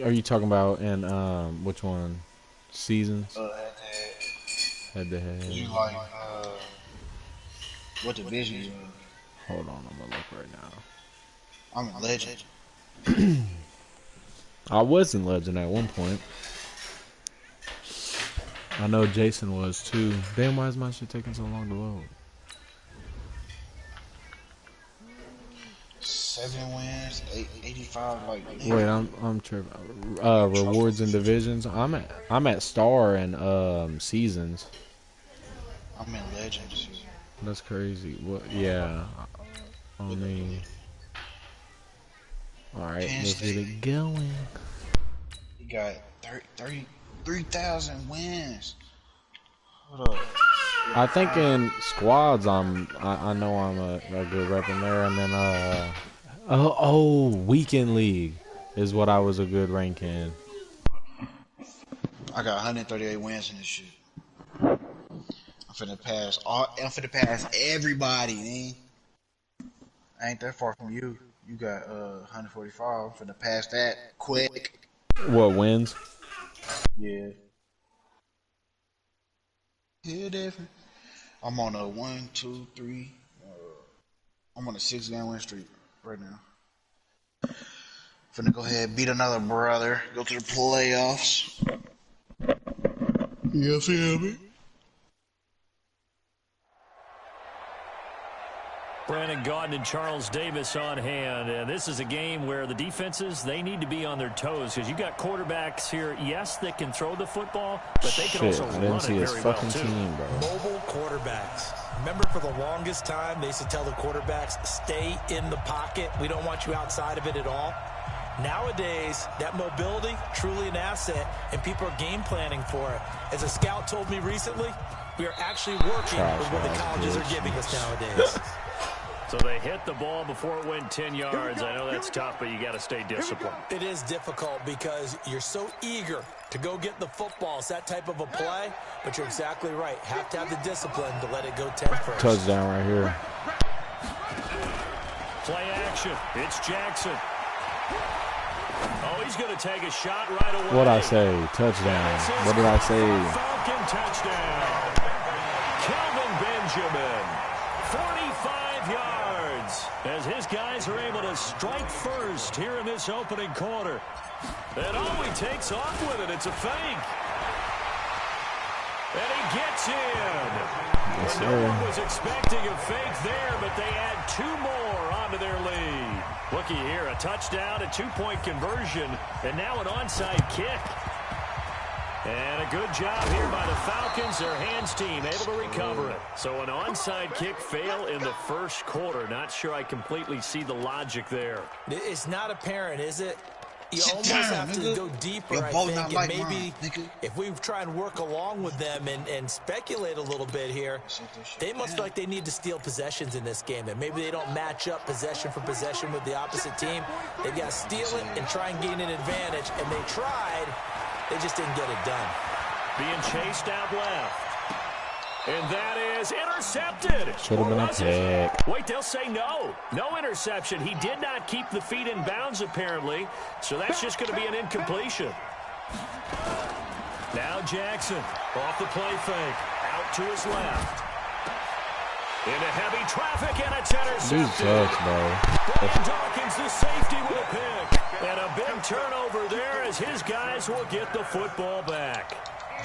Are you talking about in which one? Seasons? Head to head. Head to head. You like what division you in? Hold on, I'm gonna look right now. I'm in Legend. I was in Legend at one point. I know Jason was too. Damn, why is my shit taking so long to load? 7 wins, 85. Like Wait, I'm tripping. Rewards and divisions. I'm at Star and Seasons. I'm in Legends. That's crazy. What? Yeah. I mean, all right, let's get it going. You got 33,000 wins. Hold up. I think in squads, I know I'm a good rep in there, and then weekend league is what I was a good rank in. I got 138 wins in this shit. I'm finna pass everybody, man. I ain't that far from you. You got 145. I'm finna pass that quick. What wins? Yeah. Yeah, different. I'm on a 1, 2, 3. I'm on a 6-game win streak right now. Finna go ahead, beat another brother, go to the playoffs. You feel me? Brandon Gaudin and Charles Davis on hand, and this is a game where the defenses, they need to be on their toes because you got quarterbacks here, yes, that can throw the football, but they can also run it very well too. Team, bro. Mobile quarterbacks. Remember, for the longest time, they used to tell the quarterbacks, stay in the pocket. We don't want you outside of it at all. Nowadays, that mobility, truly an asset, and people are game planning for it. As a scout told me recently, we are actually working with what the colleges are giving us nowadays. So they hit the ball before it went 10 yards. I know that's tough, but you got to stay disciplined. It is difficult because you're so eager to go get the football. It's that type of a play, but you're exactly right. Have to have the discipline to let it go 10 first. Touchdown right here. Play action. It's Jackson. Oh, he's going to take a shot right away. What'd I say? Touchdown. What did I say? Falcon touchdown. Kelvin Benjamin. 45 yards as his guys are able to strike first here in this opening quarter. And he takes off with it. It's a fake. And he gets in. Yes, no one was expecting a fake there, but they add 2 more onto their lead. Looky here, a touchdown, a 2-point conversion, and now an onside kick. And a good job here by the Falcons, their hands team, able to recover it. So an onside kick fail in the first quarter. Not sure I completely see the logic there. It's not apparent, is it? You almost have to go deeper, I think, and maybe if we try and work along with them and speculate a little bit here, they must feel like they need to steal possessions in this game, and maybe they don't match up possession for possession with the opposite team. They've got to steal it and try and gain an advantage, and they tried. They just didn't get it done. Being chased out left. And that is intercepted. Should have been a pick. Wait, they'll say no. No interception. He did not keep the feet in bounds, apparently. So that's just going to be an incompletion. Now Jackson off the play fake. Out to his left. Into heavy traffic, and it's intercepted. Dude sucks, bro. Brian Dawkins, the safety, with a pick. And a big turnover there as his guys will get the football back.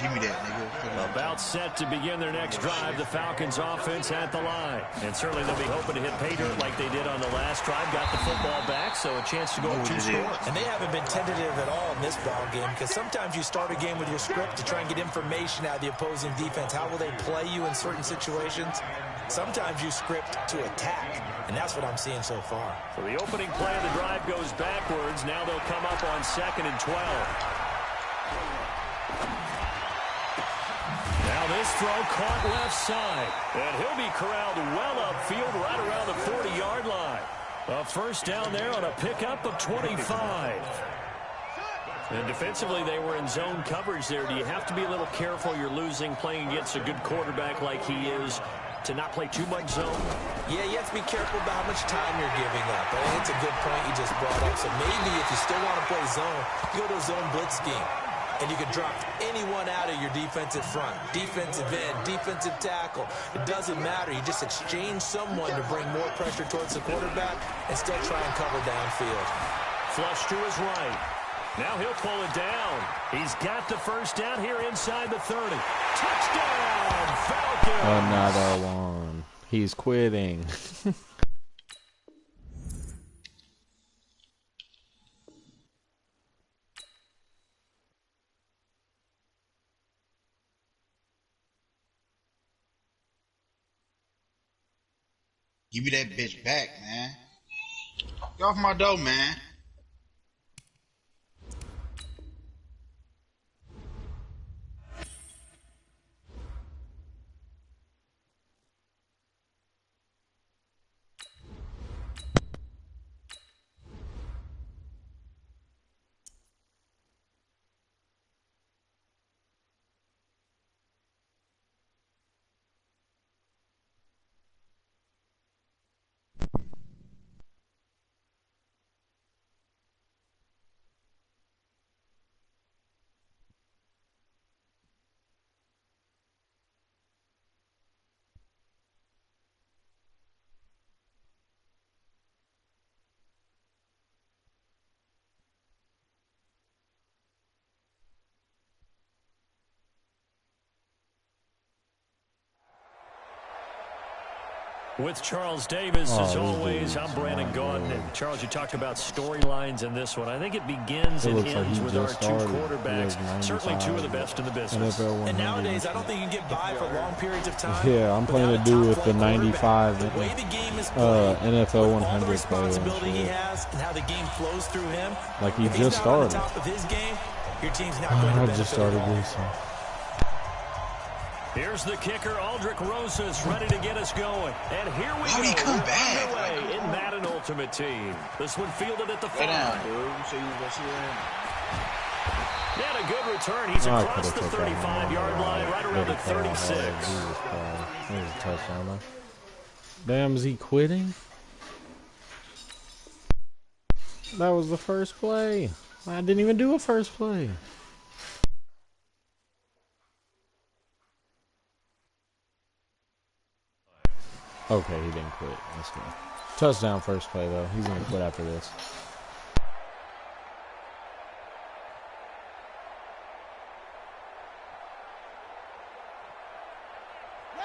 Give me that, nigga. About set to begin their next drive, the Falcons offense at the line. And certainly they'll be hoping to hit pay dirt like they did on the last drive. Got the football back, so a chance to go with 2 scores. And they haven't been tentative at all in this ball game, because sometimes you start a game with your script to try and get information out of the opposing defense. How will they play you in certain situations? Sometimes you script to attack, and that's what I'm seeing so far. So the opening play of the drive goes backwards. Now they'll come up on 2nd and 12. Now this throw caught left side, and he'll be corralled well upfield right around the 40-yard line. A first down there on a pickup of 25. And defensively, they were in zone coverage there. Do you have to be a little careful? You're losing, playing against a good quarterback like he is. to not play too much zone? Yeah, you have to be careful about how much time you're giving up. I think it's a good point you just brought up. So maybe if you still want to play zone, you go to a zone blitz scheme. And you can drop anyone out of your defensive front, defensive end, defensive tackle. It doesn't matter. You just exchange someone to bring more pressure towards the quarterback and still try and cover downfield. Flush to his right. Now he'll pull it down. He's got the first down here inside the 30. Touchdown, Falcons! Another one. He's quitting. Give me that bitch back, man. Get off my door, man. With Charles Davis, as always, I'm Brandon Gaudin. And Charles, you talked about storylines in this one. I think it begins and ends with our two quarterbacks. Certainly two of the best in the business. And nowadays, I don't think you can get by for long periods of time. Yeah, I'm playing a dude with the 95 NFL 100 responsibility he has and how the game flows through him. Like he just started. Top of his game, your team's not going to benefit. I just started this. Here's the kicker, Aldrich Rosas, ready to get us going. And here we go. He come back? Underway in Madden Ultimate Team. This one fielded at the 5. And a good return. He's across the 35-yard line, right around the 36. There's a touchdown, though. Damn, is he quitting? That was the first play. I didn't even do a first play. Okay, he didn't quit. That's good. Touchdown first play, though. He's going to quit after this.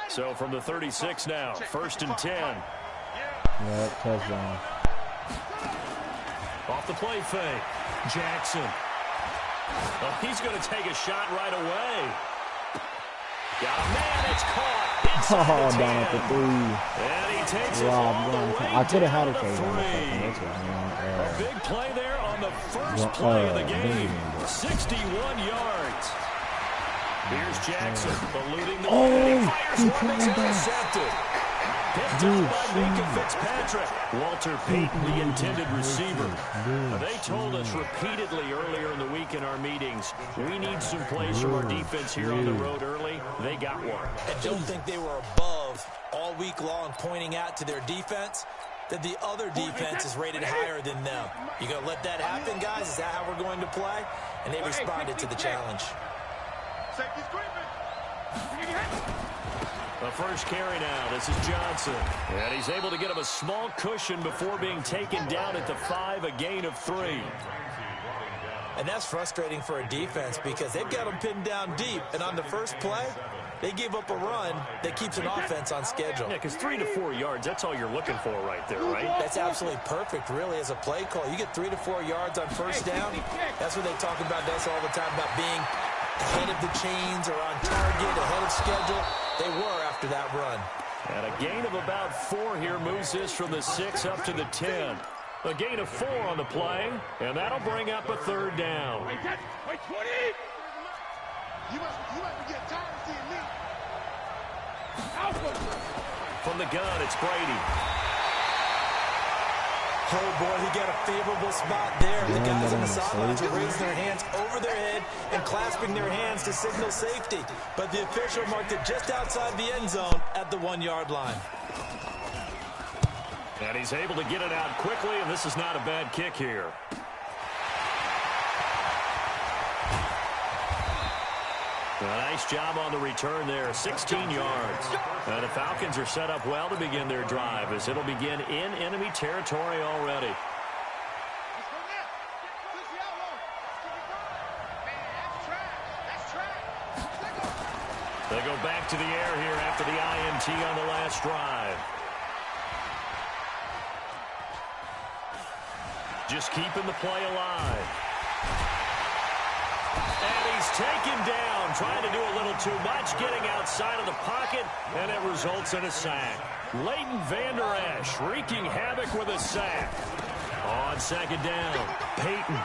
So from the 36 now, 1st and 10. Yep, touchdown. Off the play fake. Jackson. Oh, he's going to take a shot right away. Got a man, it's caught. Oh, down at the 3. And he takes it all the way I could have had it down for to the 3. A big play there on the first play of the game. 61 yards. Here's Jackson eluding the he fires one that's back. intercepted. Picked up by Minka Fitzpatrick. Walter Payton, the intended receiver. Now, they told us repeatedly earlier in the week in our meetings, we need some plays from our defense here on the road early. They got one. I don't think they were above all week long pointing out to their defense that the other defense is rated higher than them. You going to let that happen, guys? Is that how we're going to play? And they responded to the challenge. The first carry now. This is Johnson. And he's able to get him a small cushion before being taken down at the 5, a gain of 3. And that's frustrating for a defense because they've got them pinned down deep. And on the first play, they give up a run that keeps an offense on schedule. Yeah, because 3 to 4 yards, that's all you're looking for right there, right? That's absolutely perfect, really, as a play call. You get 3 to 4 yards on first down. That's what they talk about us all the time, about being ahead of the chains or on target, ahead of schedule. They were after that run. And a gain of about 4 here moves this from the 6 up to the 10. A gain of 4 on the play, and that'll bring up a 3rd down. From the gun, it's Brady. Oh, boy, he got a favorable spot there. The guys on the sidelines are raising their hands over their head and clasping their hands to signal safety. But the official marked it just outside the end zone at the 1-yard line. And he's able to get it out quickly, and this is not a bad kick here. A nice job on the return there, 16 yards. And the Falcons are set up well to begin their drive as it'll begin in enemy territory already. They go back to the air here after the INT on the last drive. Just keeping the play alive. And he's taken down, trying to do a little too much, getting outside of the pocket, and it results in a sack. Leighton Vander Esch wreaking havoc with a sack. On second down, Peyton.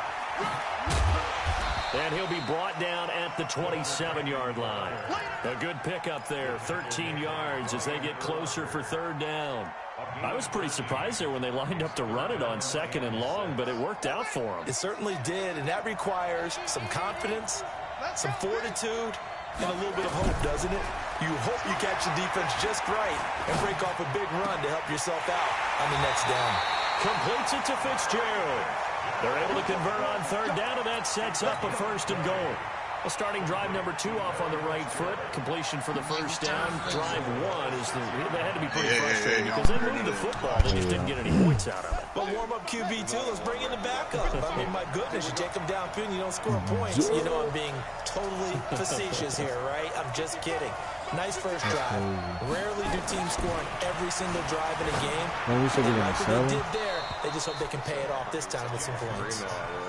And he'll be brought down at the 27-yard line. A good pickup there, 13 yards as they get closer for third down. I was pretty surprised there when they lined up to run it on second and long, but it worked out for them. It certainly did, and that requires some confidence, some fortitude, and a little bit of hope, doesn't it? You hope you catch the defense just right and break off a big run to help yourself out on the next down. Completes it to Fitzgerald. They're able to convert on third down, and that sets up a first and goal. Well, starting drive number 2 off on the right foot. Completion for the first down. Drive 1 is they had to be pretty frustrated because they moved the football. They just didn't get any points out of it. But warm-up QB2, let's bring in the backup. I mean, my goodness, you take them downfield and you don't score points. You know I'm being totally facetious here, right? I'm just kidding. Nice first drive. Rarely do teams score on every single drive in a game. Well, we said we're going to sell they did there. They just hope they can pay it off this time with some points.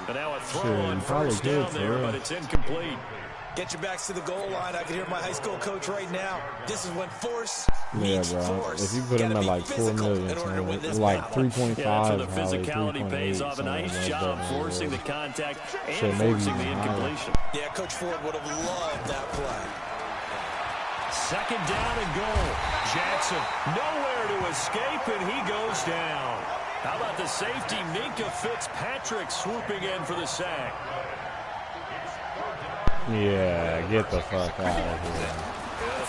But now a throw on first down there, but it's incomplete. Get your backs to the goal line. I can hear my high school coach right now. This is when force meets force. If you put him at like 4 million, like 3.5, yeah, so the physicality pays off. A nice job forcing the contact and forcing the incompletion. Yeah, Coach Ford would have loved that play. Second down and goal. Jackson nowhere to escape, and he goes down. How about the safety, Minka Fitzpatrick, swooping in for the sack. Yeah, get the fuck out of here.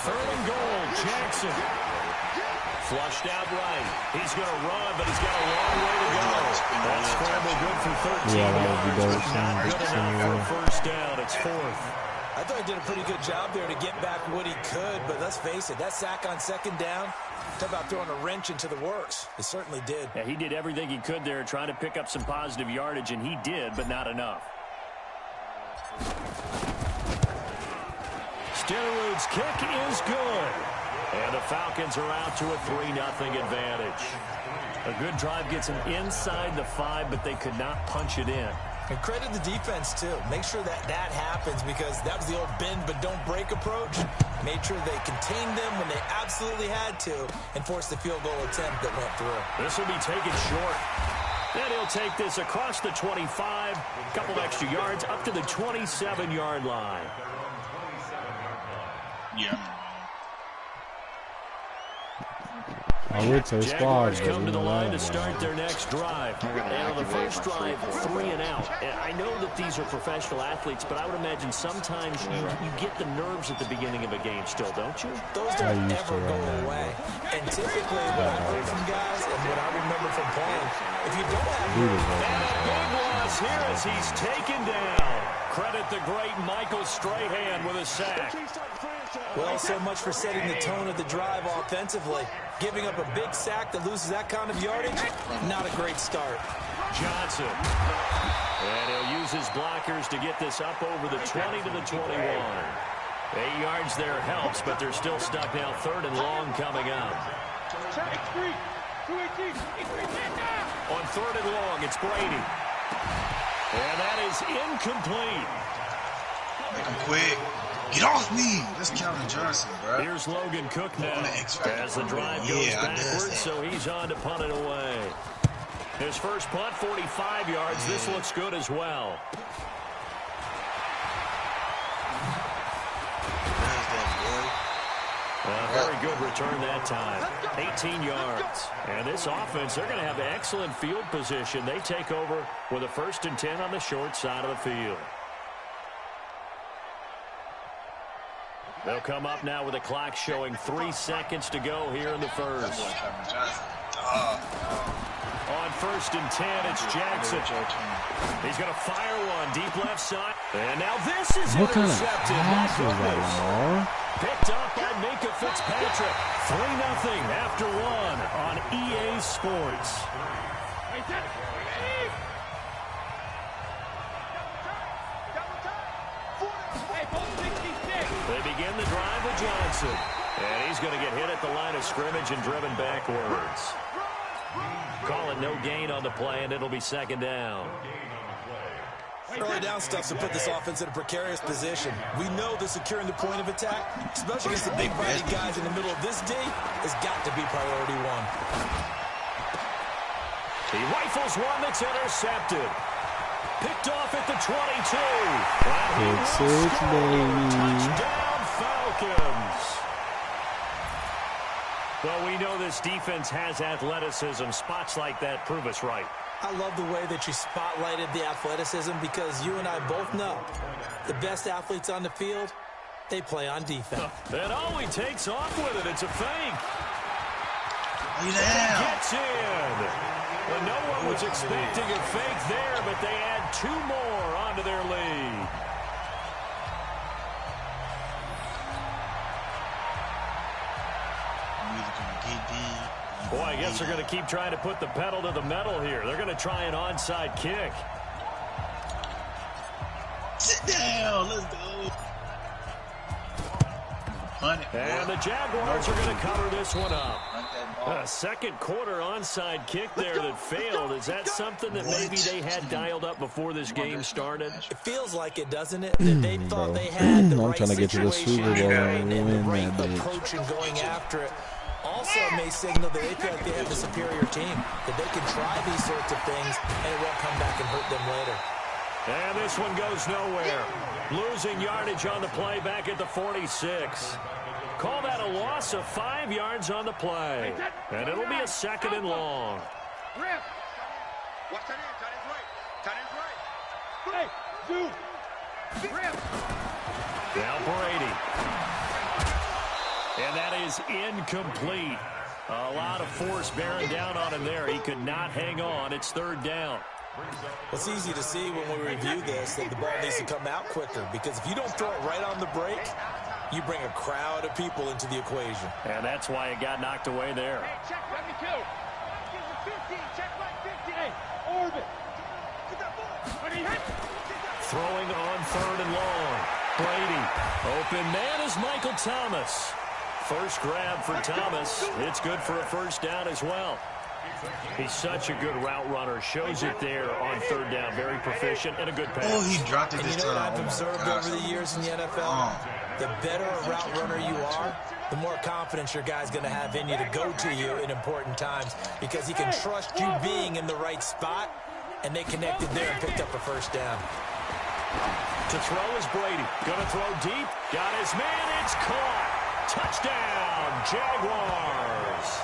Third and goal, Jackson. Flushed out right. He's going to run, but he's got a long way to go. That scramble good for 13 yards. Not good enough for first down. It's fourth. I thought he did a pretty good job there to get back what he could, but let's face it, that sack on second down, talk about throwing a wrench into the works. It certainly did. Yeah, he did everything he could there, trying to pick up some positive yardage, and he did, but not enough. Stillerud's kick is good. And the Falcons are out to a 3-0 advantage. A good drive gets them inside the 5, but they could not punch it in. And credit the defense, too. Make sure that happens because that was the old bend but don't break approach. Made sure they contained them when they absolutely had to and forced the field goal attempt that went through. This will be taken short. Then he'll take this across the 25, a couple extra yards, up to the 27-yard line. Yeah. I would say Jaguars come to the line to start their next drive. And on the first drive, 3 and out. And I know that these are professional athletes, but I would imagine sometimes you get the nerves at the beginning of a game still, don't you? Those don't ever go away. And typically, what I've heard from guys and what I remember from playing, if you don't have nerves, and a big loss here as he's taken down. Credit the great Michael Strahan with a sack. Well, so much for setting the tone of the drive offensively. Giving up a big sack that loses that kind of yardage, not a great start. Johnson. And he'll use his blockers to get this up over the 20 to the 21. 8 yards there helps, but they're still stuck now. Third and long coming up. On third and long, it's Brady. And that is incomplete. Make him quick. Get off me! That's Calvin Johnson, bro. Here's Logan Cook now as the drive goes backwards, so he's on to punt it away. His first punt, 45 yards. This looks good as well. Very good return that time. 18 yards. And this offense, they're going to have excellent field position. They take over with a 1st and 10 on the short side of the field. They'll come up now with a clock showing 3 seconds to go here in the first. On 1st and 10, it's Jackson. He's going to fire one deep left side. And now this is what kind of intercepted. pass was that, Lamar? Picked up by Minka Fitzpatrick. 3-0 after 1 on EA Sports. They begin the drive with Johnson. And he's going to get hit at the line of scrimmage and driven backwards. Call it no gain on the play, and it'll be 2nd down. Early down stuff to put this offense in a precarious position. We know that securing the point of attack, especially against the big body guys in the middle of this D, has got to be priority 1. He rifles one that's intercepted. Picked off at the 22. Touchdown Falcons. Well, we know this defense has athleticism. Spots like that prove us right. I love the way that you spotlighted the athleticism because you and I both know the best athletes on the field, they play on defense. And all he takes off with it, it's a fake. He gets in. Well, no one was expecting a fake there, but they add 2 more onto their lead. Boy, I guess they're going to keep trying to put the pedal to the metal here. They're going to try an onside kick. Sit down. Let's go. And the Jaguars are going to cover this one up. A 2nd quarter onside kick there that failed. Is that something that maybe they had dialed up before this game started? It feels like it, doesn't it? That they thought they had the right trying to get to the Super Bowl and the win right that approach in going after it. Also, it may signal that they feel like they have the superior team, that they can try these sorts of things, and it won't come back and hurt them later. And this one goes nowhere. Losing yardage on the play back at the 46. Call that a loss of 5 yards on the play. And it'll be a 2nd and long. Now Brady. And that is incomplete. A lot of force bearing down on him there. He could not hang on. It's 3rd down. It's easy to see when we review this that the ball needs to come out quicker because if you don't throw it right on the break, you bring a crowd of people into the equation. And that's why it got knocked away there. Hey, check right 15. Check right 15. Hey, orbit. Get that ball. Throwing on 3rd and long. Brady. Open man is Michael Thomas. First grab for Thomas. It's good for a 1st down as well. He's such a good route runner. Shows it there on 3rd down. Very proficient and a good pass. Oh, he dropped it this time. And you know what I've observed over the years in the NFL? The better a route runner you are, the more confidence your guy's going to have in you to go to you in important times because he can trust you being in the right spot, and they connected there and picked up a 1st down. To throw is Brady. Gonna throw deep. Got his man. It's caught. Touchdown, Jaguars.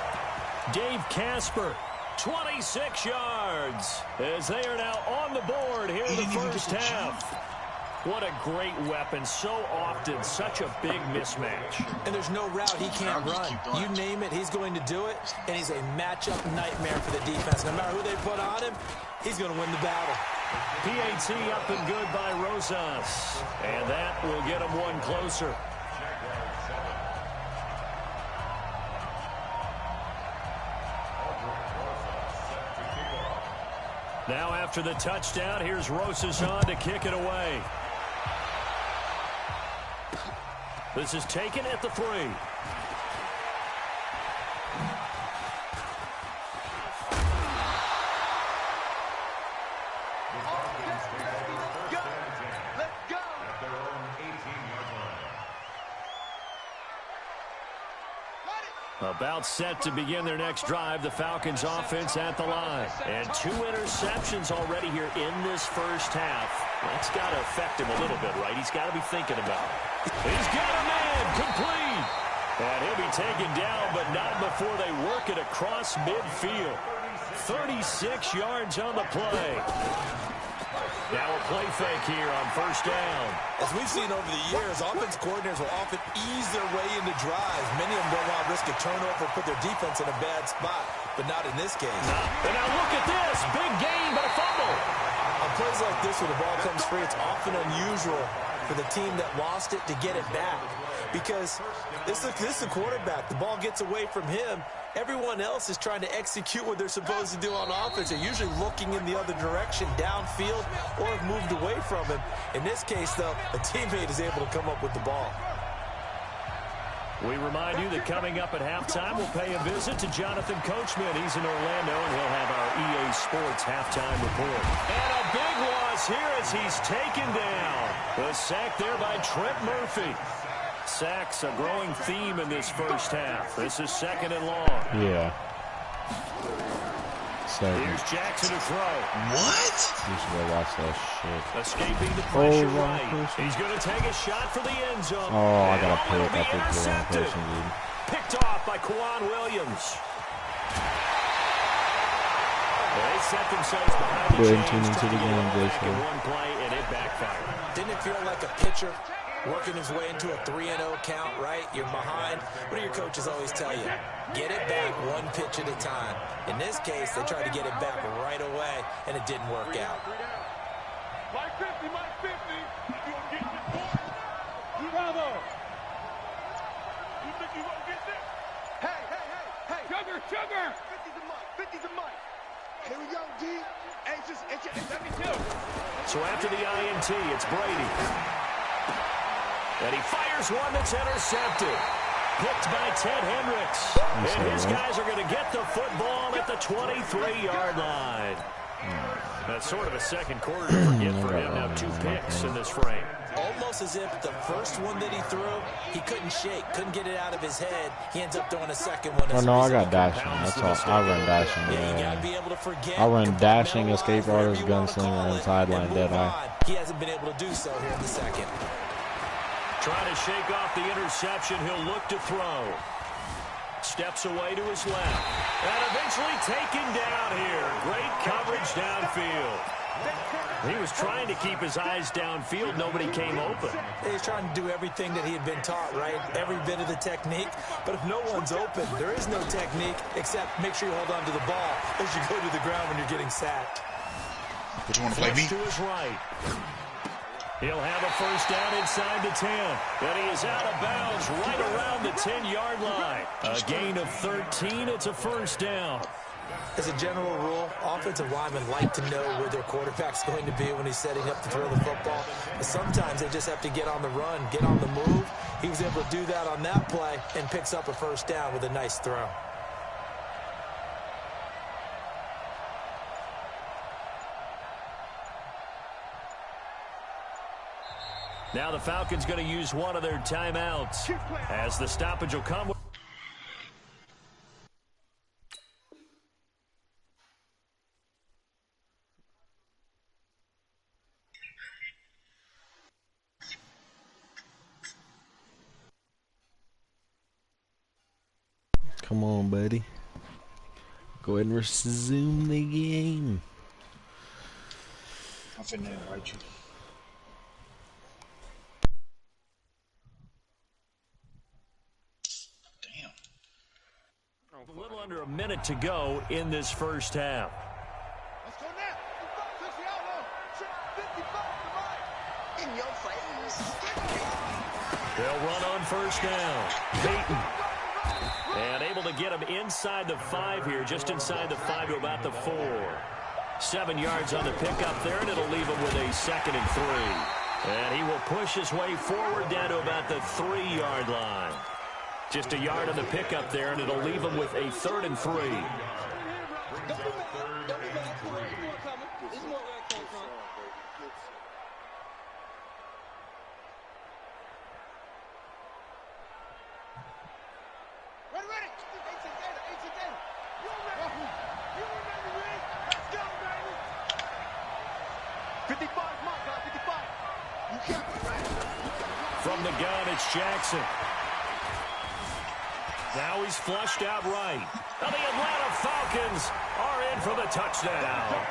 Dave Casper, 26 yards, as they are now on the board here in the 1st half. What a great weapon. So often, such a big mismatch. And there's no route he can't run. You name it, he's going to do it, and he's a matchup nightmare for the defense. No matter who they put on him, he's going to win the battle. PAT up and good by Rosas, and that will get him one closer. Now after the touchdown, here's Rosas on to kick it away. This is taken at the 3. About set to begin their next drive, the Falcons offense at the line. And 2 interceptions already here in this 1st half. That's got to affect him a little bit, right? He's got to be thinking about it. He's got a man complete. And he'll be taken down, but not before they work it across midfield. 36 yards on the play. Now a play fake here on first down. As we've seen over the years, offense coordinators will often ease their way into drives. Many of them don't want to risk a turnover or put their defense in a bad spot, but not in this case. And now look at this. Big gain, but a fumble. On plays like this where the ball comes free, it's often unusual for the team that lost it to get it back. Because this is the quarterback. The ball gets away from him. Everyone else is trying to execute what they're supposed to do on offense. They're usually looking in the other direction, downfield, or have moved away from him. In this case, though, a teammate is able to come up with the ball. We remind you that coming up at halftime, we'll pay a visit to Jonathan Coachman. He's in Orlando, and he'll have our EA Sports halftime report. And a big loss here as he's taken down. The sack there by Trent Murphy. Sacks a growing theme in this first half. This is second and long. Yeah. Second. Here's Jackson to throw. What? You should go watch that shit. Escaping the pressure right. He's going to take a shot for the end zone. Oh, I got a pick. I be picked the wrong intercepted. person, dude. Picked off by Kwan Williams. They set themselves behind the chains, trying to get it back in one play, and it backfired. Didn't it feel like a pitcher working his way into a 3-0 count, right? You're behind. What do your coaches always tell you? Get it back one pitch at a time. In this case, they tried to get it back right away, and it didn't work out. Mike 50, Mike 50. You gonna get this boy? Bravo. You think you gonna get this? Hey. Sugar. 50's a mic. Here we go, D. Hey, let me do. So after the INT, it's Brady. And he fires one that's intercepted. Picked by Ted Hendricks. And his guys are going to get the football at the 23-yard line. That's sort of a second quarter to forget for him. Now 2 picks in this frame. Almost as if the first one that he threw, he couldn't shake, couldn't get it out of his head. He ends up throwing a second one. Oh, no, I got dashing. That's all. I run dashing. Yeah, you gotta be able to forget. I run dashing, escape artist, gunslinger, and sideline dead eye. He hasn't been able to do so here in the second. Trying to shake off the interception. He'll look to throw. Steps away to his left. And eventually taken down here. Great coverage downfield. He was trying to keep his eyes downfield. Nobody came open. He's trying to do everything that he had been taught, right? Every bit of the technique. But if no one's open, there is no technique except make sure you hold on to the ball as you go to the ground when you're getting sacked. What, you want to play me? To his right. He'll have a first down inside the 10. And he is out of bounds right around the 10-yard line. A gain of 13. It's a first down. As a general rule, offensive linemen like to know where their quarterback's going to be when he's setting up to throw the football. But sometimes they just have to get on the run, get on the move. He was able to do that on that play and picks up a first down with a nice throw. Now the Falcons going to use one of their timeouts as the stoppage will come. Come on, buddy. Go ahead and resume the game. I'm finna invite you. A little under a minute to go in this first half. Let's go now. In your face. They'll run on first down. Peyton. And able to get him inside the 5 here, just inside the 5 to about the 4. 7 yards on the pickup there, and it'll leave him with a 2nd and 3. And he will push his way forward down to about the 3-yard line. Just a yard on the pickup there, and it'll leave him with a 3rd and 3. From the gun, it's Jackson. Now he's flushed out right. And the Atlanta Falcons are in for the touchdown.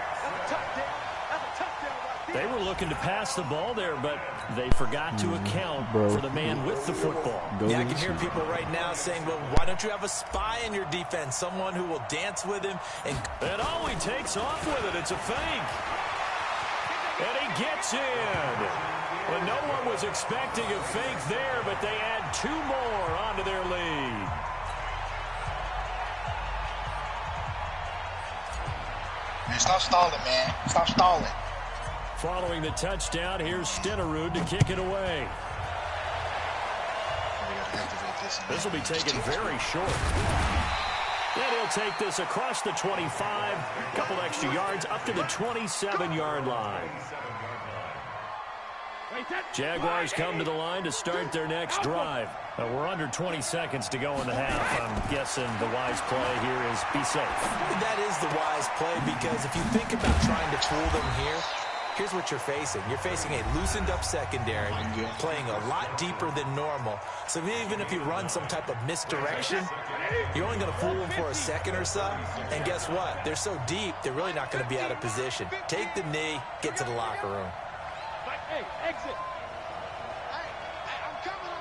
They were looking to pass the ball there, but they forgot to account for the man with the football. Yeah, I can hear people right now saying, well, why don't you have a spy in your defense, someone who will dance with him? And oh, he takes off with it. It's a fake. And he gets in. Well, no one was expecting a fake there, but they add 2 more onto their lead. Man, stop stalling, man. Stop stalling. Following the touchdown, here's Stenerud to kick it away. This will be taken very short. And he'll take this across the 25, a couple extra yards up to the 27-yard line. Jaguars come to the line to start their next drive. We're under 20 seconds to go in the half. I'm guessing the wise play here is be safe. That is the wise play, because if you think about trying to fool them here, here's what you're facing. You're facing a loosened-up secondary, playing a lot deeper than normal. So even if you run some type of misdirection, you're only going to fool them for a second or so. And guess what? They're so deep, they're really not going to be out of position. Take the knee, get to the locker room. Hey, exit. I'm coming.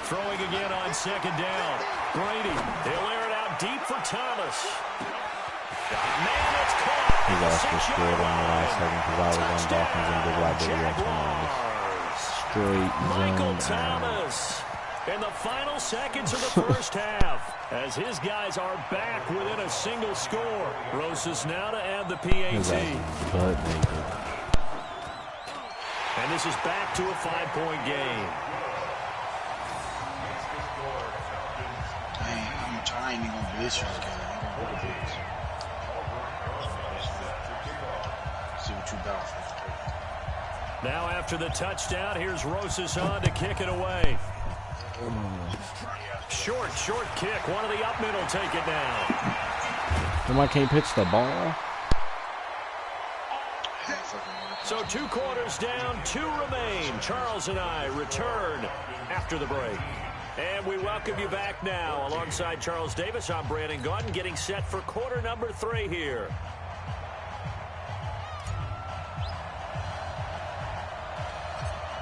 Throwing again on second down. Brady, he'll air it out deep for Thomas. Man, it's caught. He lost the score on the last second because I was on Dolphins and Big Library. Straight Michael zone Thomas in the final seconds of the first half as his guys are back within a single score. Rosas now to add the PAT. And this is back to a 5-point game. I ain't even gonna blitz you again. See what you got. Now after the touchdown, here's Rosas on to kick it away. Short kick. One of the up middle take it down. Somebody can't pitch the ball. So 2 quarters down, 2 remain. Charles and I return after the break. And we welcome you back now. Alongside Charles Davis, I'm Brandon Gaudin, getting set for quarter number 3 here.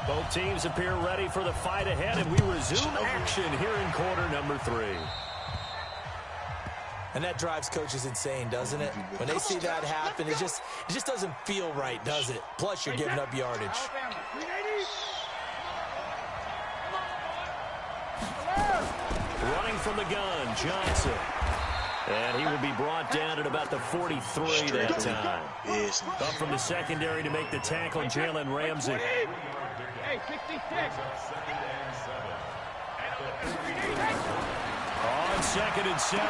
Both teams appear ready for the fight ahead, and we resume action here in quarter number 3. And that drives coaches insane, doesn't it? When they see that happen, it just doesn't feel right, does it? Plus, you're giving up yardage. Running from the gun, Johnson. And he will be brought down at about the 43 that time. Up from the secondary to make the tackle, Jalen Ramsey. Hey, 66. On 2nd and 7,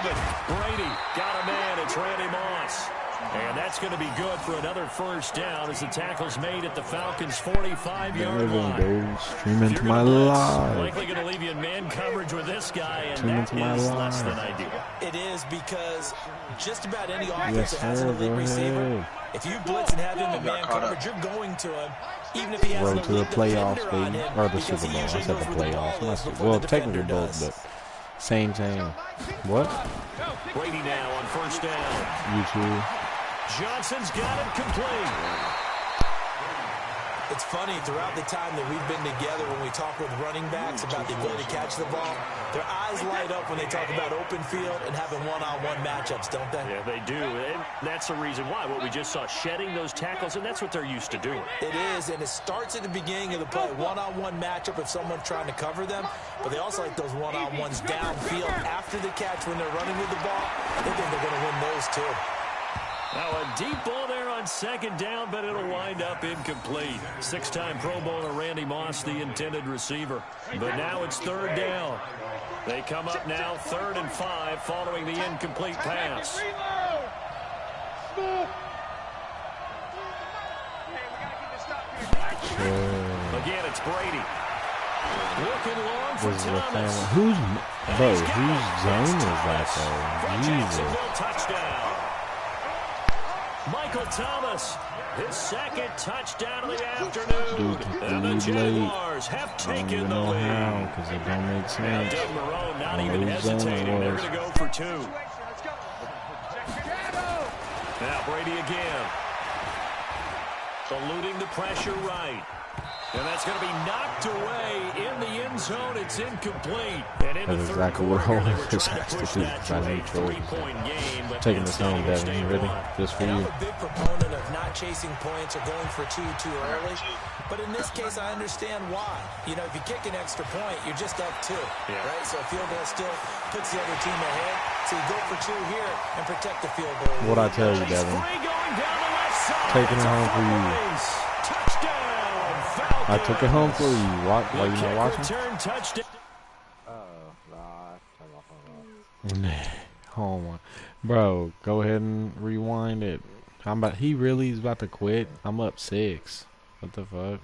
Brady got a man. It's Randy Moss. And that's going to be good for another first down as the tackle's made at the Falcons' 45-yard line. Streaming to my live. Likely going to leave you in man coverage with this guy, and that is less than ideal. It is, because just about any offense that has an elite receiver, if you blitz and have him in man coverage, you're going to him, even if he has an elite defender on him, or the Super Bowl. I said the playoffs. Well, technically both, but same thing. What? Brady now on first down. YouTube. Johnson's got it complete. It's funny, throughout the time that we've been together, when we talk with running backs about the ability to catch the ball, their eyes light up when they talk about open field and having one-on-one matchups, don't they? Yeah, they do. And that's the reason why. What we just saw, shedding those tackles, and that's what they're used to doing. It is, and it starts at the beginning of the play. One-on-one matchup if someone's trying to cover them, but they also like those one-on-ones downfield after the catch when they're running with the ball. They think they're going to win those too. Now a deep ball there on second down, but it'll wind up incomplete. 6-time Pro Bowler Randy Moss, the intended receiver. But now it's 3rd down. They come up now 3rd and 5 following the incomplete pass. Again, it's Brady. Looking long for Thomas. Whose zone is that, though? Jesus. Touchdown. Michael Thomas, his second touchdown of the afternoon. Dude, And the Jaguars have taken the lead. Because it don't make Now sense. Doug Marone not even hesitating. They're going to go for 2. Now Brady again. Eluding the pressure right. And that's going to be knocked away in the end zone. It's incomplete. And in the That's third exactly what quarter, I they were was trying to asked to push do. that to a I 3-point game. But taking this home, Instead, Devin. You ready? Just for you. I'm a big proponent of not chasing points or going for 2 too early. But in this case, I understand why. You know, if you kick an extra point, you're just up 2, right? So a field goal still puts the other team ahead. So you go for 2 here and protect the field goal. What I tell you, Devin. Taking it home for you. I took it home for you. Why you not watching? Touchdown. Oh my, bro, go ahead and rewind it. He really is about to quit. I'm up 6. What the fuck?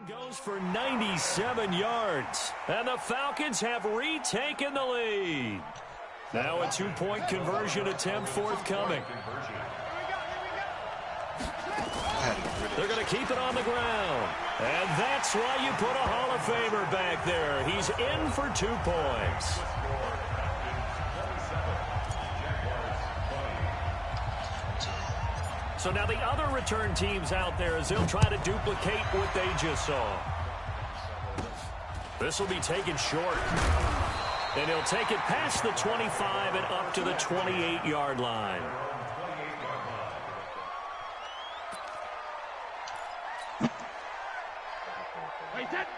Goes for 97 yards. And the Falcons have retaken the lead. Now a 2-point conversion attempt forthcoming. They're going to keep it on the ground. And that's why you put a Hall of Famer back there. He's in for 2 points. So now the other return teams out there as they'll try to duplicate what they just saw. This will be taken short. And he'll take it past the 25 and up to the 28-yard line.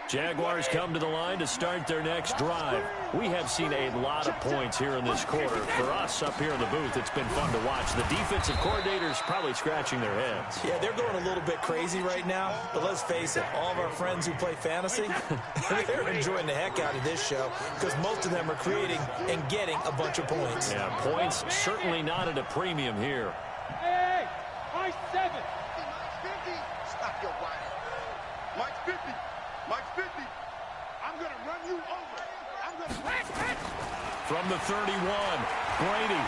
Jaguars come to the line to start their next drive. We have seen a lot of points here in this quarter. For us up here in the booth, it's been fun to watch. The defensive coordinators probably scratching their heads. Yeah, they're going a little bit crazy right now. But let's face it, all of our friends who play fantasy, they're enjoying the heck out of this show because most of them are creating and getting a bunch of points. Yeah, points certainly not at a premium here. Hey, Mike 7. Mike's 50. Stop your whining. Mike's 50. Mike's 50. I'm going to run you over. I'm going to... From the 31, Brady.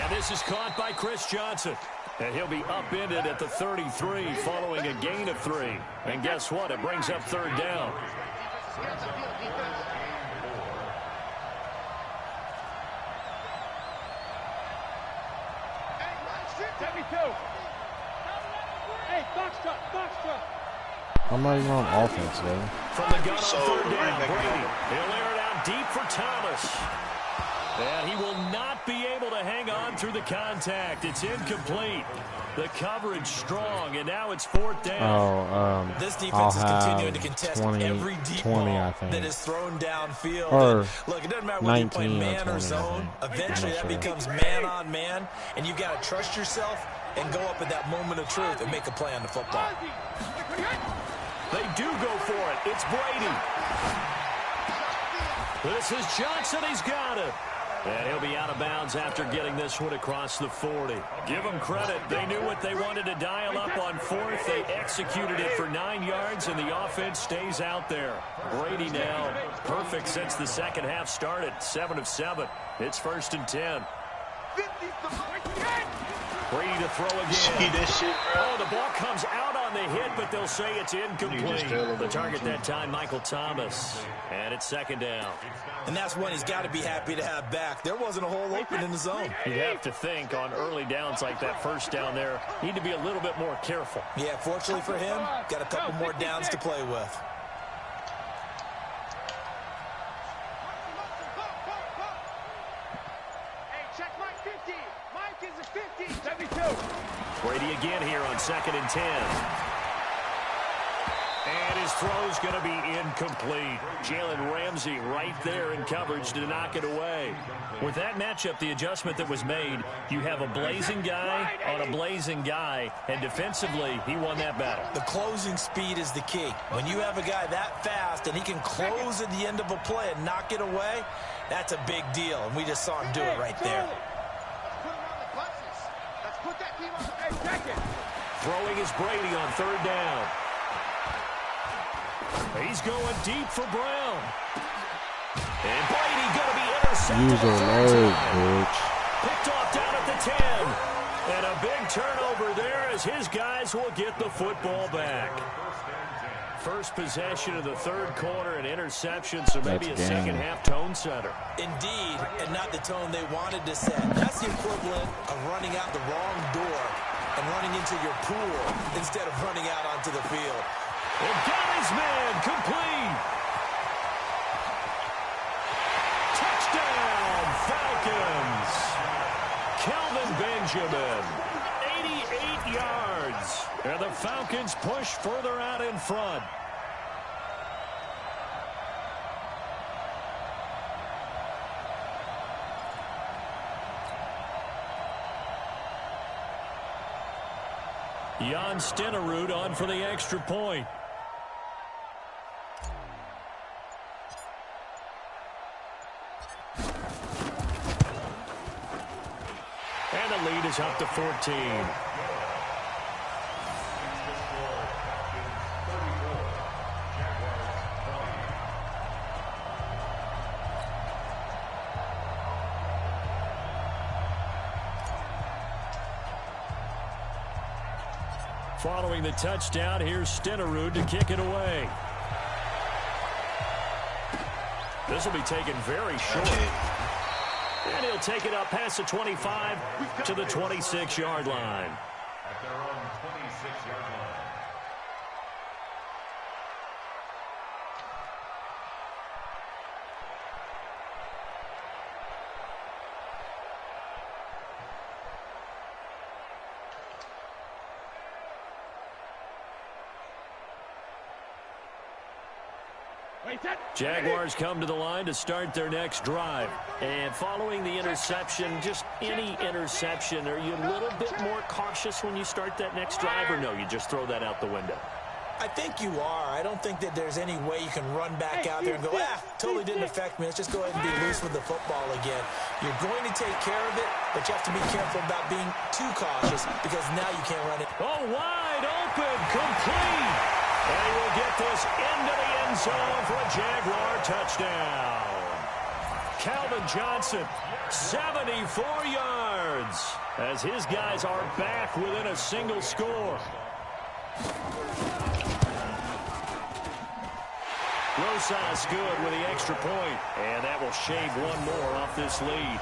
And this is caught by Chris Johnson. And he'll be upended at the 33 following a gain of 3. And guess what? It brings up 3rd down. Hey, box truck. I'm not even on offense, though. From the gun on 3rd down, Brady. He'll air it out deep for Thomas. And he will not be able to hang on through the contact. It's incomplete. The coverage strong, and now it's 4th down. This defense is continuing to contest 20, every deep 20, ball I think. that is thrown downfield. Or look, it doesn't matter whether you play 19 or man or 20, zone. Eventually, that sure. becomes man on man, and you've got to trust yourself and go up at that moment of truth and make a play on the football. They do go for it. It's Brady. This is Johnson. He's got it. And he'll be out of bounds after getting this one across the 40. Give them credit. They knew what they wanted to dial up on 4th. They executed it for 9 yards, and the offense stays out there. Brady now perfect since the second half started. 7 of 7. It's 1st and 10. Brady to throw again. See that shit, bro? Oh, the ball comes out on the hit, but they'll say it's incomplete. The target that time, Michael Thomas. And it's 2nd down. And that's one he's got to be happy to have back. There wasn't a hole open in the zone. You'd have to think on early downs like that 1st down there, need to be a little bit more careful. Yeah, fortunately for him, got a couple more downs to play with. Brady again here on 2nd and 10. And his throw's going to be incomplete. Jalen Ramsey right there in coverage to knock it away. With that matchup, the adjustment that was made, you have a blazing guy on a blazing guy, and defensively, he won that battle. The closing speed is the key. When you have a guy that fast and he can close at the end of a play and knock it away, that's a big deal, and we just saw him do it right there. Throwing is Brady on 3rd down. He's going deep for Brown. And Brady going to be intercepted Use your leg, bitch. Picked off down at the 10. And a big turnover there as his guys will get the football back. First possession of the third quarter, an interception, so maybe a second-half tone setter. Indeed, and not the tone they wanted to set. That's the equivalent of running out the wrong door and running into your pool instead of running out onto the field. And got his man complete. Touchdown, Falcons. Kelvin Benjamin, 88 yards. And the Falcons push further out in front. Jan Stenerud on for the extra point. And the lead is up to 14. Following the touchdown, here's Stenerud to kick it away. This will be taken very short. And he'll take it up past the 25 to the 26-yard line. At their own 26-yard line. Jaguars come to the line to start their next drive. And following the interception, just any interception, are you a little bit more cautious when you start that next drive, or no, you just throw that out the window? I think you are. I don't think that there's any way you can run back out there and go, totally didn't affect me. Let's just go ahead and be loose with the football again. You're going to take care of it, but you have to be careful about being too cautious because now you can't run it. Oh, wide open, complete. And he will get this into the end zone for a Jaguar touchdown. Calvin Johnson, 74 yards, as his guys are back within a single score. Rosas good with the extra point, and that will shave one more off this lead.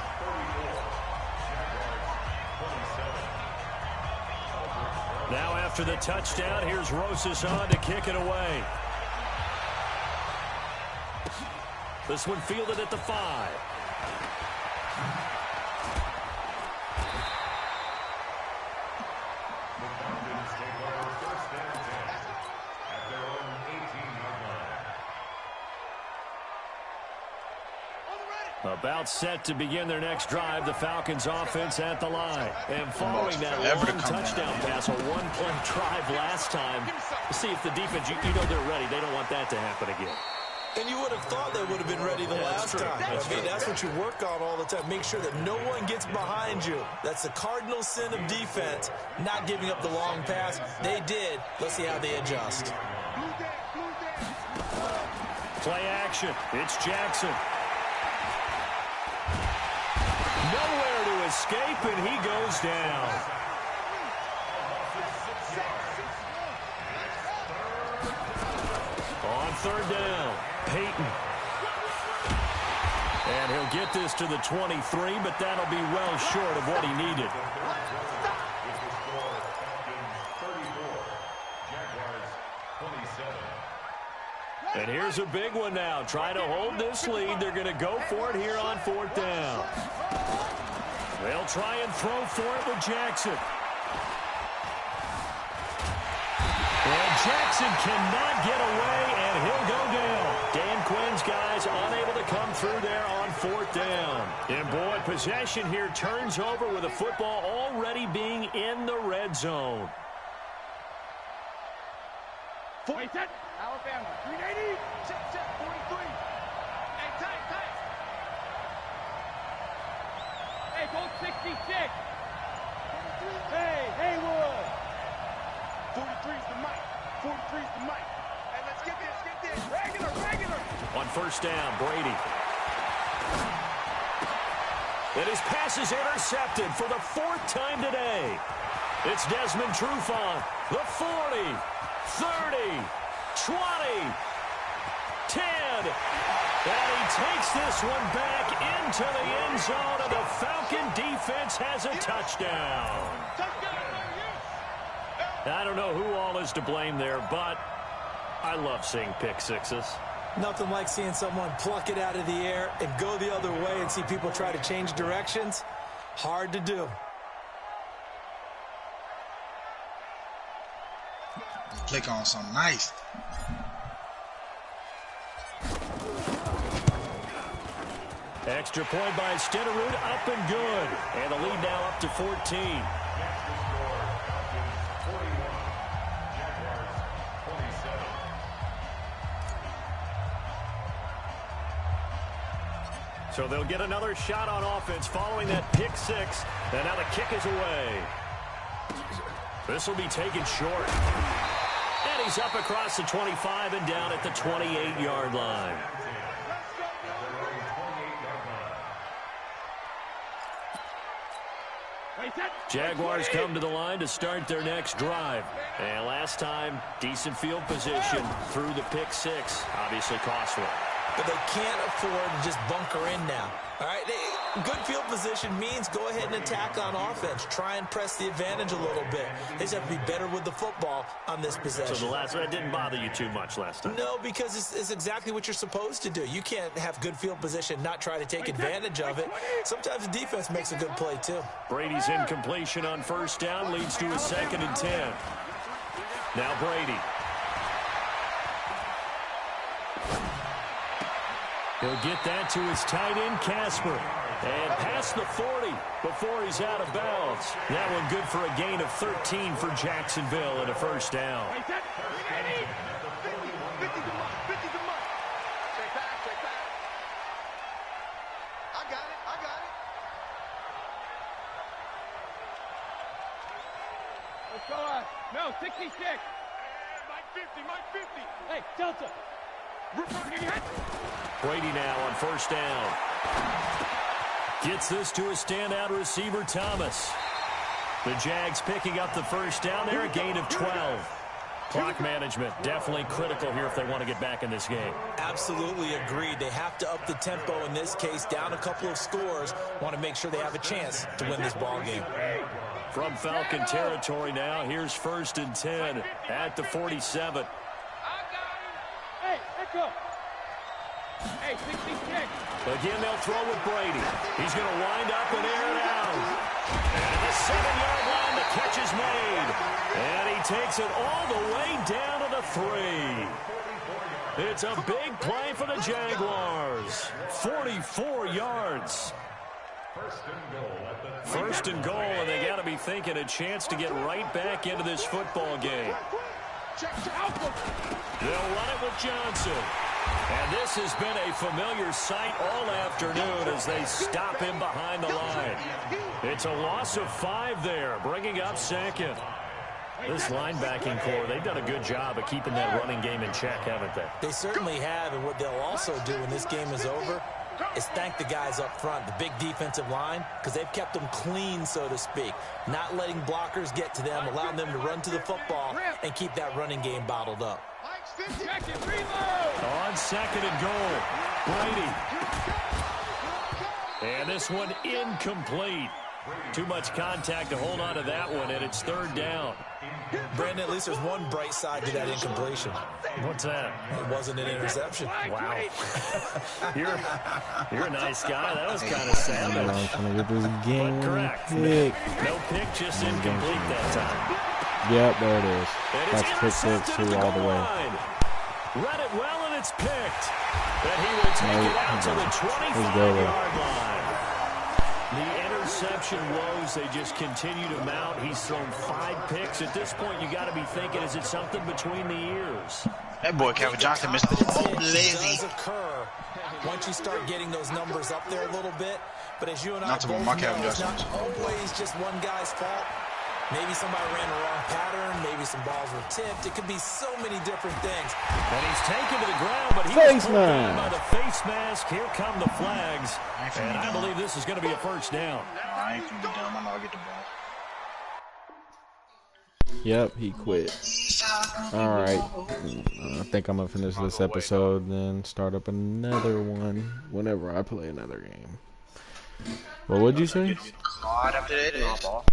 Now after the touchdown, here's Rosas on to kick it away. This one fielded at the 5. About set to begin their next drive, the Falcons offense at the line. And following that long touchdown pass, a one-play drive last time, see if the defense, you know they're ready. They don't want that to happen again. And you would have thought they would have been ready the last time. That's what you work on all the time. Make sure that no one gets behind you. That's the cardinal sin of defense, not giving up the long pass. They did. Let's see how they adjust. Play action. It's Jackson. Nowhere to escape, and he goes down. On third down, Peyton. And he'll get this to the 23, but that'll be well short of what he needed. And here's a big one now. Trying to hold this lead. They're going to go for it here on fourth down. They'll try and throw for it with Jackson. And Jackson cannot get away, and he'll go down. Dan Quinn's guys unable to come through there on fourth down. And boy, possession here turns over with the football already being in the red zone. Wait, set. Alabama, 380. Set, 43. Hey, tight. Hey, go 66. Hey, Haywood. 43's the mic. 43's the mic. Hey, let's get this. Regular. On first down, Brady. And his pass is intercepted for the 4th time today. It's Desmond Trufant, the 40, 30, 20, 10. And he takes this one back into the end zone, and the Falcon defense has a touchdown. I don't know who all is to blame there, but I love seeing pick sixes. Nothing like seeing someone pluck it out of the air and go the other way and see people try to change directions. Hard to do. Click on something nice. Extra point by Stenerud, up and good. And the lead now up to 14. So they'll get another shot on offense following that pick six. And now the kick is away. This will be taken short. And he's up across the 25 and down at the 28-yard line. Jaguars come to the line to start their next drive. And last time, decent field position through the pick six. Obviously costly. But they can't afford to just bunker in now. All right, good field position means go ahead and attack on offense. Try and press the advantage a little bit. They just have to be better with the football on this possession. So the last one didn't bother you too much last time? No, because it's exactly what you're supposed to do. You can't have good field position, not try to take advantage of it. Sometimes the defense makes a good play, too. Brady's incompletion on first down leads to a 2nd and 10. Now Brady. He'll get that to his tight end, Casper. And past the 40 before he's out of bounds. That one good for a gain of 13 for Jacksonville and a first down. Let's go on. No, 66. Mike 50, Mike 50. Hey, Delta. Brady now on first down. Gets this to a standout receiver, Thomas. The Jags picking up the first down there, a gain of 12. Clock management definitely critical here if they want to get back in this game. Absolutely agreed. They have to up the tempo in this case, down a couple of scores. Want to make sure they have a chance to win this ball game. From Falcon territory now, here's 1st and 10 at the 47. Hey, Echo. Hey, 66. Again, they'll throw with Brady. He's going to wind up and air it out. And the 7-yard line, the catch is made. And he takes it all the way down to the 3. It's a big play for the Jaguars. 44 yards. First and goal, and they got to be thinking a chance to get right back into this football game. They'll run it with Johnson. And this has been a familiar sight all afternoon as they stop him behind the line. It's a loss of 5 there, bringing up 2nd. This linebacking core, they've done a good job of keeping that running game in check, haven't they? They certainly have, and what they'll also do when this game is over is thank the guys up front, the big defensive line, because they've kept them clean, so to speak. Not letting blockers get to them, allowing them to run to the football and keep that running game bottled up. On 2nd and goal, Brady. And this one incomplete. Too much contact to hold on to that one, and it's 3rd down. Brandon, at least there's one bright side to that incompletion. What's that? It wasn't an interception. Wow. You're a nice guy. That was kind of savage. I'm trying to get this game. But correct. Pick. No pick, just incomplete that time. Yep, there it is. And That's pick 6 2 all the way. Read it well, and it's picked. And he will take it out to the 25-yard line. The interception woes, they just continue to mount. He's thrown 5 picks. At this point, you got to be thinking, is it something between the ears? That boy Kevin Johnson missed the whole lazy. Does occur once you start getting those numbers up there a little bit. But as you and I Not to both mock know, Kevin it's Johnson. not always just one guy's fault. Maybe somebody ran the wrong pattern. Maybe some balls were tipped. It could be so many different things. And he's taken to the ground, but But he was pulled down by the face mask. Here come the flags. And I believe this is going to be a first down. I ain't finna be dumb. I know I'll get the ball. Yep, he quit. Alright. I think I'm going to finish this episode, then start up another one whenever I play another game. Well, what'd you say? After that,